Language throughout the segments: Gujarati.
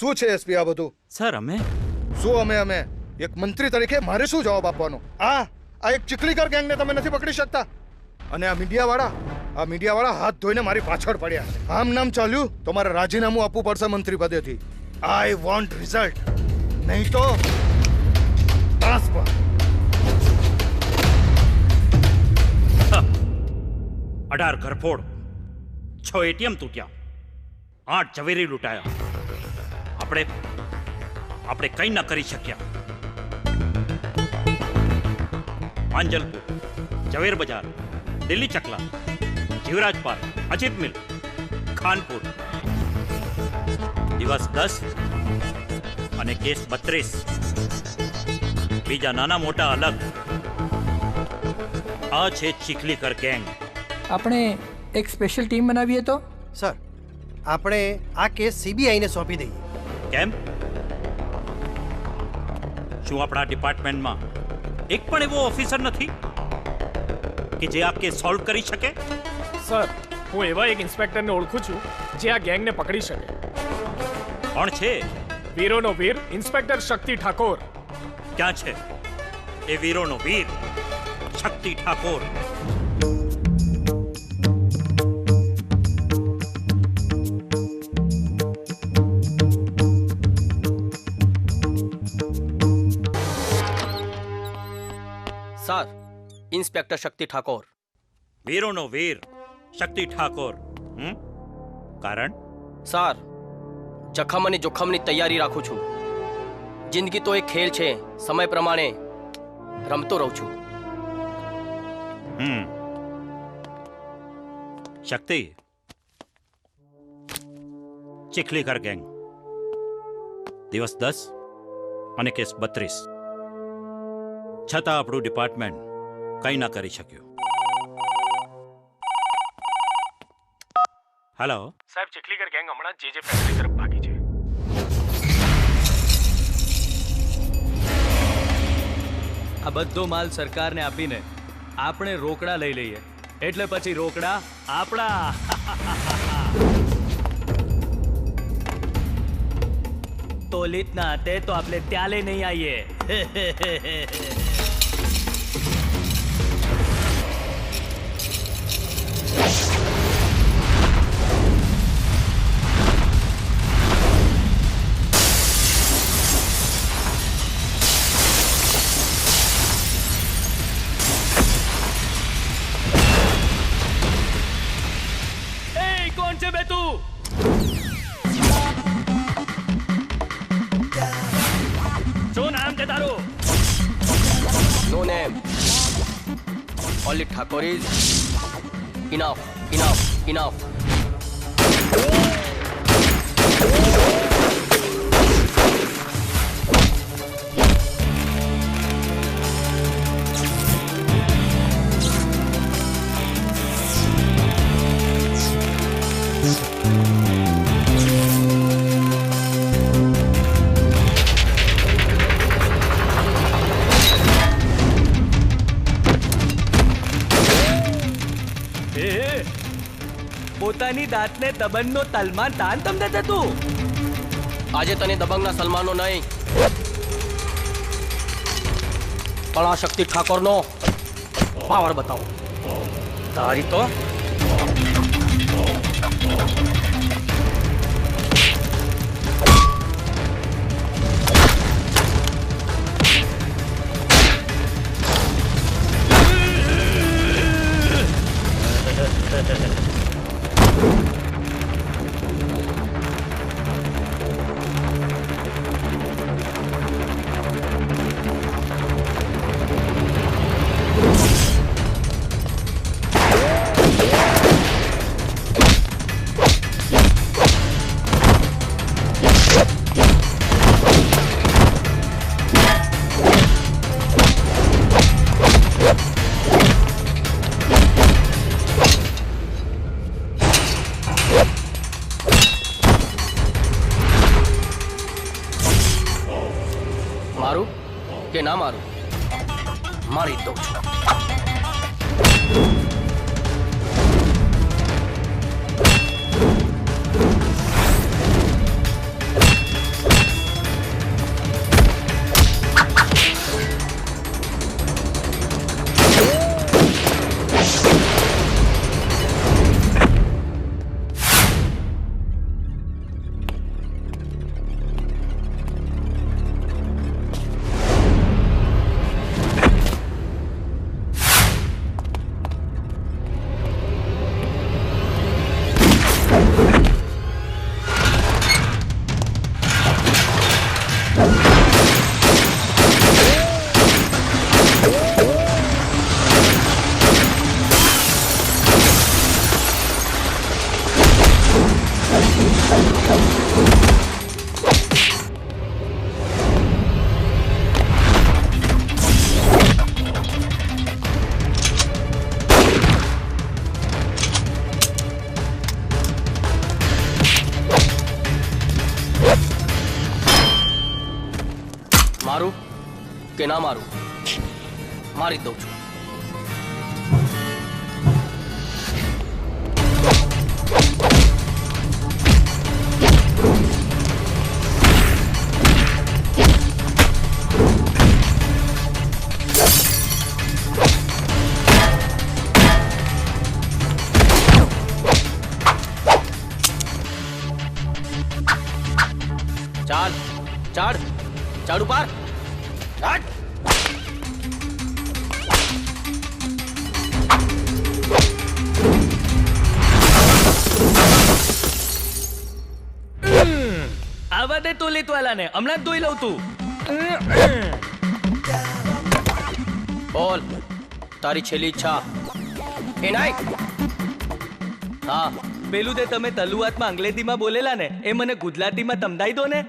શું છે એસપી આ બધું? સર અમે એક મંત્રી તરીકે મારે શું જવાબ આપવાનો? આ એક ચીખલીકર ગેંગને તમે નથી પકડી શકતા? અને આ મીડિયાવાળા હાથ ધોઈને મારી પાછળ પડ્યા. આમ નામ ચાલ્યું તો મારે રાજીનામું આપવું પડશે મંત્રી પદેથી. આઈ વોન્ટ રિઝલ્ટ, નહીં તો ટ્રાન્સફર. 18 ઘરફોડ, 6 એટીએમ તૂટ્યા, 8 ઝવેરી લૂંટાયા. આપણે કંઈ ન કરી શક્યા. માંજલપુર, ઝવેર બજાર, દિલ્હી ચકલા, જીવરાજ પાર્ક, અજીત મિલ, ખાનપુર. દિવસ 10 અને કેસ 32. બીજા નાના મોટા અલગ. આ છે ચીખલીકર ગેંગ. આપણે એક સ્પેશિયલ ટીમ બનાવીએ તો? સર, આપણે આ કેસ સીબીઆઈને સોંપી દઈએ. કેમ? શું આપણા ડિપાર્ટમેન્ટમાં એક પણ એવો ઓફિસર નથી કે જે આ કેસ સોલ્વ કરી શકે? સર, હું એવા એક ઇન્સ્પેક્ટરને ઓળખું છું જે આ ગેંગને પકડી શકે. કોણ છે? વીરોનો વીર ઇન્સ્પેક્ટર શક્તિ ઠાકોર. ક્યાં છે એ વીરોનો વીર શક્તિ ઠાકોર? સર, ઇન્સ્પેક્ટર શક્તિ ઠાકોર. વીરોનો વીર શક્તિ ઠાકોર. કારણ? સર, જખમ અને જોખમની તૈયારી રાખું છું. જિંદગી તો એક ખેલ છે, સમય પ્રમાણે રમતો રહું છું. શક્તિ, ચીખલીકર ગેંગ, દિવસ 10 અને કેસ 32. છતાં આપણું ડિપાર્ટમેન્ટ કંઈ ના કરી શક્યું. હેલો સાહેબ, ચીખલીકર ગેંગ હમણાં જે ફેક્ટરી તરફ ભાગી છે. આ બધો માલ સરકારને આપીને આપણે રોકડા લઈ લઈએ, એટલે પછી રોકડા આપણા. તોલિત ના હતે તો આપણે ત્યાલે નહીં આવીએ. No name. Only Thakur is enough, enough, enough. પોતાની દાંતને દબંગનો તલમાન દાન તમને દે તું. આજે તને દબંગના સલમાનો નહીં, પણ આ શક્તિ ઠાકોરનો પાવર બતાવો. તારી તો મારું કે ના મારું, મારી દઉં છું. ના મારું, મારી જ દઉં છું. ચાલ ચાડ ચાડ ઉપર ચાડ. આવા દે તો લેતવાલાને, હમણાં જ ધોઈ લઉં તું. બોલ તારી છેલ્લી ઈચ્છા. એ નાય. હા પેલું તે તમે તલુઆતમાં અંગ્રેજીમાં બોલેલા ને એ મને ગુજરાતીમાં સમજાઈ દો ને.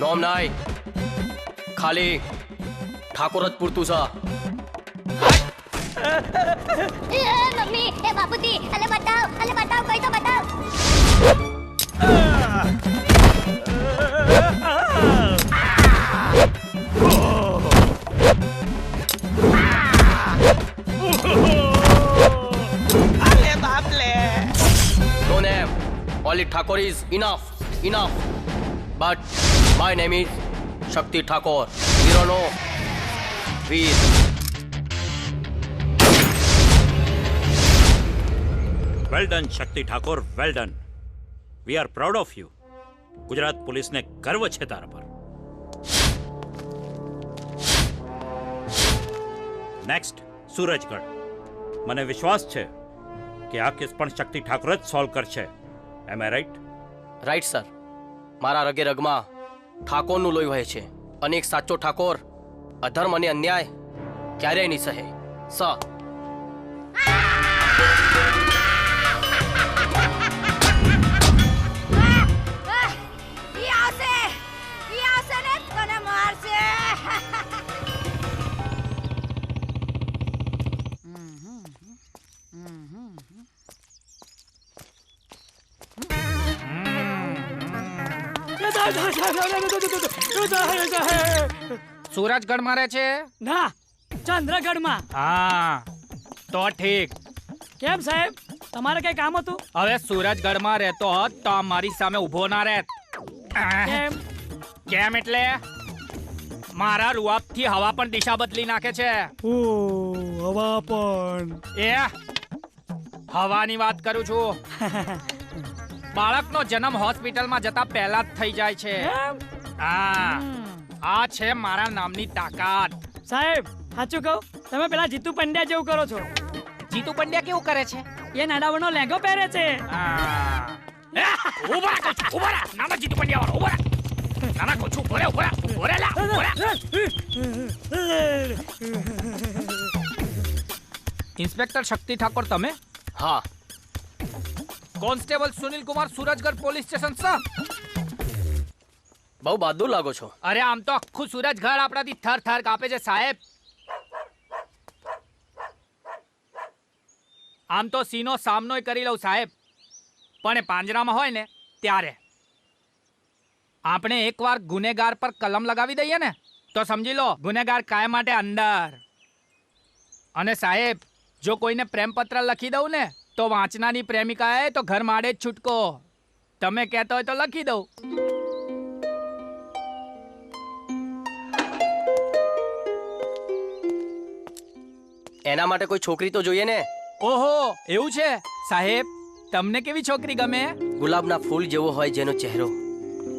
નોમ નાય, ખાલી ઠાકોર જ પૂરતું છે. મમ્મી એ બાપુજી અલે બતાવ કઈ તો બતાવ. No name, only Thakur is enough. But my name is Shakti Thakur. Hero Veer. Well done Shakti Thakor, well done. We are proud of you. Gujarat પોલીસને ગર્વ છે તારા પર. નેક્સ્ટ સુરજગઢ. મને વિશ્વાસ છે કે આ કેસ પણ શક્તિ ઠાકોર જ સોલ્વ કરશે. એમ આઈ રાઈટ? Right sir. મારા રગે રગમાં ઠાકોરનું લોહી વહે છે અને એક સાચો ઠાકોર અધર્મ અને અન્યાય ક્યારેય નહીં સહે. સર ઈ આવશે ને તને મારશે. સુરજગઢ મારે છે ના, ચંદ્રગઢમાં. હા તો ઠીક. કેમ સાહેબ, તમારે કઈ કામ હતું? હવે સુરજગઢમાં રહેતો હોત તો મારી સામે ઊભો ના રહેત. કેમ? કેમ એટલે મારા રૂઆબથી હવા પણ દિશા બદલી નાખે છે. ઓ હવા પણ. એ હવાની વાત કરું છું. બાળકનો જન્મ હોસ્પિટલમાં જતા પહેલા જ થઈ જાય છે. હા, આ છે મારા નામની તાકાત. સાહેબ સાચું કહું, તમે પેલા જીતુ પંડ્યા જેવું કરો છો. જીતુ પંડ્યા કેવું કરે છે? એ નાડાવડનો લેંઘો પહેરે છે. ઉભા રહો, નાના જીતુ પંડ્યા વાળો ઉભા રહો. નાના કહું છું, ઉભા રહો, લા, ઉભા રહો. ઇન્સ્પેક્ટર શક્તિ ઠાકોર તમે? હા. Constable Sunil Kumar, Surajgarh police station sir. બહુ બહાદુર લાગો છો. અરે આમ તો આખું સુરજગઢ આપણાથી થર થર કાપે છે સાહેબ. આમ તો સીનો સામનો કરી લઉં સાહેબ, પણ એ પાંજરામાં હોય ને ત્યારે. આપણે એકવાર ગુનેગાર પર કલમ લગાવી દઈએ ને તો સમજી લો ગુનેગાર કાયમ માટે અંદર. અને સાહેબ જો કોઈને પ્રેમપત્ર લખી દઉં ને તો વાંચનાની પ્રેમિકાએ તો ઘર માડે જ છૂટકો. તમે કહેતો હોય તો લખી દઉં. એના માટે કોઈ છોકરી તો જોઈએ ને. ઓહો, એવું છે સાહેબ? તમને કેવી છોકરી ગમે? ગુલાબના ફૂલ જેવો હોય જેનો ચહેરો,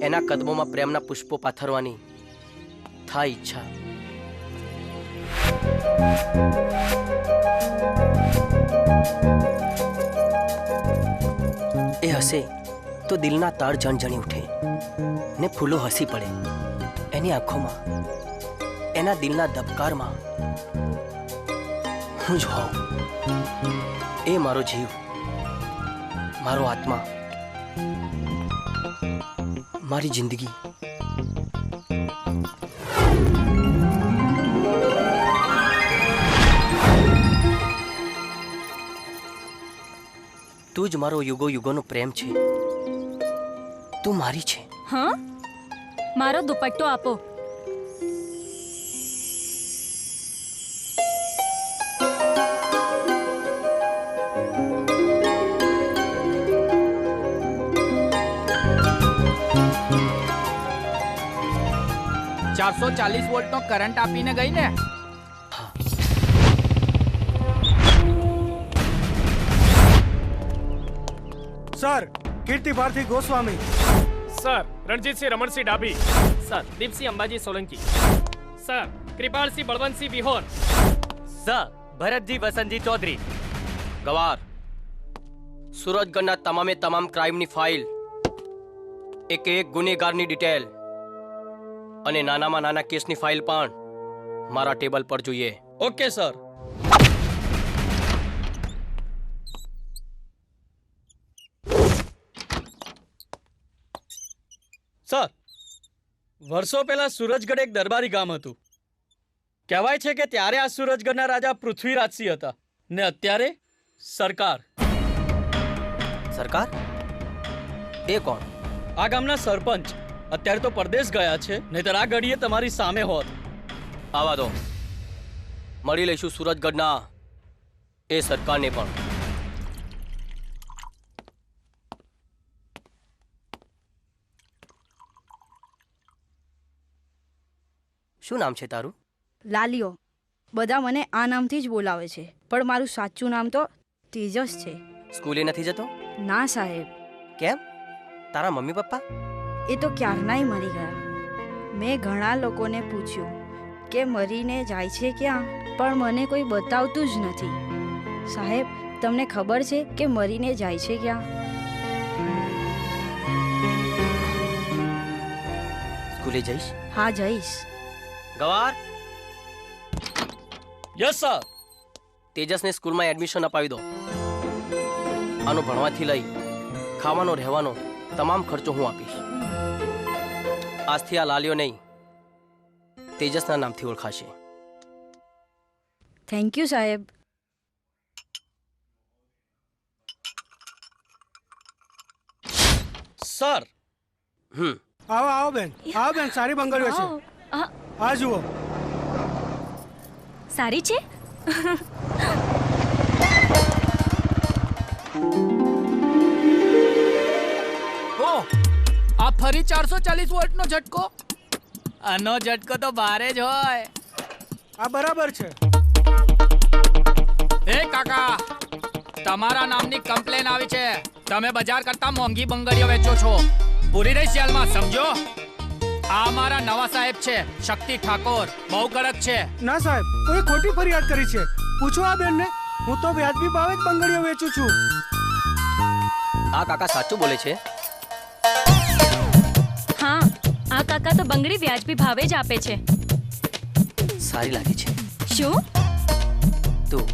એના કદમોમાં પ્રેમના પુષ્પો પાથરવાની થાય ઈચ્છા. એ હસે તો દિલના તાર જણજણી ઉઠે ને ફૂલો હસી પડે એની આંખોમાં, એના દિલના ધબકારમાં હું જ હોઉં. એ મારો જીવ, મારો આત્મા, મારી જિંદગી. તું જ મારો યુગો યુગોનો પ્રેમ છે. તું મારી છે. હા, મારો દુપટ્ટો આપો. 440 વોલ્ટનો કરંટ આપીને ગઈ ને? Sir Kirti Bharati Goswami, sir Ranjitsinh Ramansinh Dabhi, sir Deepsinh Ambaji Solanki, sir Kripalsinh Balwantsinh Vihor, sir Bharatji Vasantji Chaudhary. ગવાર સુરજગઢના તમામે તમામ ક્રાઇમની ફાઇલ, એક એક ગુનેગારની ડિટેલ અને નાનામાં નાના કેસની ફાઇલ પણ મારા ટેબલ પર જોઈએ. Okay sir. સર, વર્ષો પહેલા સુરજગઢ એક દરબારી ગામ હતું. કહેવાય છે કે ત્યારે આ સુરજગઢના રાજા પૃથ્વીરાજસિંહ હતા ને અત્યારે સરકાર. સરકાર? એ કોણ? આ ગામના સરપંચ અત્યારે તો પરદેશ ગયા છે, નહીતર આ ઘડીએ તમારી સામે હોત. આવા દો, મળી લઈશું સુરજગઢના એ સરકારને પણ. શું નામ છે તારું? લાલિયો. બધા મને આ નામથી જ બોલાવે છે, પણ મારું સાચું નામ તો તેજસ છે. સ્કૂલે નથી જતો? ના સાહેબ. કેમ? તારા મમ્મી પપ્પા? એ તો ક્યારનાય મરી ગયા. મેં ઘણા લોકોને પૂછ્યું કે મરીને જાય છે ક્યાં, પણ મને કોઈ બતાવતું જ નથી. સાહેબ, તમને ખબર છે કે મરીને જાય છે ક્યાં? સ્કૂલે જઈશ? હા, જઈશ. ગવાર, યસ સર. તેજસને સ્કૂલમાં એડમિશન અપાવી દો. આનો ભણવાથી લઈ ખાવાનો રહેવાનો તમામ ખર્ચો હું આપીશ. આજથી આ લાલિયો નહીં, તેજસના નામથી ઓળખાશે. થેન્ક યુ સાહેબ. સર. આવો આવો બેન, આવો બેન, સારી બંગડીઓ છે. આ જુઓ. સારી છે? ઓ, આ ફરી 440 વોલ્ટનો ઝટકો? આનો ઝટકો તો ભારે જ હોય. આ બરાબર છે. એ કાકા, તમારા નામની કમ્પ્લેન આવી છે. તમે બજાર કરતા મોંઘી બંગડીઓ વેચો છો. પૂરી રહી જેલમાં, સમજો. આ મારા નવા સાહેબ છે, શક્તિ ઠાકોર. બહુ કડક છે. ના સાહેબ, કોઈ ખોટી ફરિયાદ કરી છે. પૂછો આ બેનને. હું તો વ્યાજબી ભાવે જ બંગડીઓ વેચું છું. આ કાકા સાચું બોલે છે? હા, આ કાકા તો બંગડી વ્યાજબી ભાવે જ આપે છે. સારી લાગે છે. શું? તું?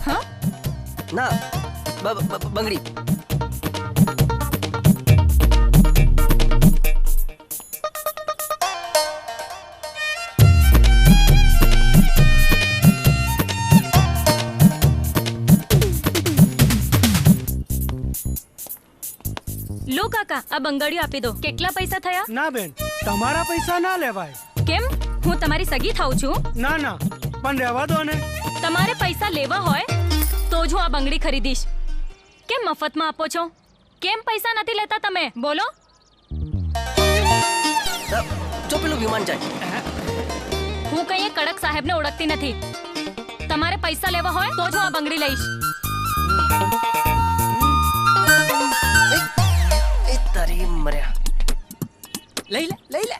હા? ના, બંગડી. લો કાકા, આ બંગડીઓ આપી દો. કેટલા પૈસા થયા? ના બેન, તમારા પૈસા ના લેવાય. કેમ? હું તમારી સગી થાઉં છું? ના ના, પણ રહેવા દો ને. તમારે પૈસા લેવા હોય તો જ હું આ બંગડી ખરીદીશ. કેમ મફતમાં આપો છો? કેમ પૈસા નથી લેતા તમે? બોલો. જો પેલું વિમાન જાય. હું કઈ કડક સાહેબને ઓળખતી નથી. તમારે પૈસા લેવા હોય તો જ હું આ બંગડી લઈશ. તારી મર્યા. લઈ લે, લઈ લે.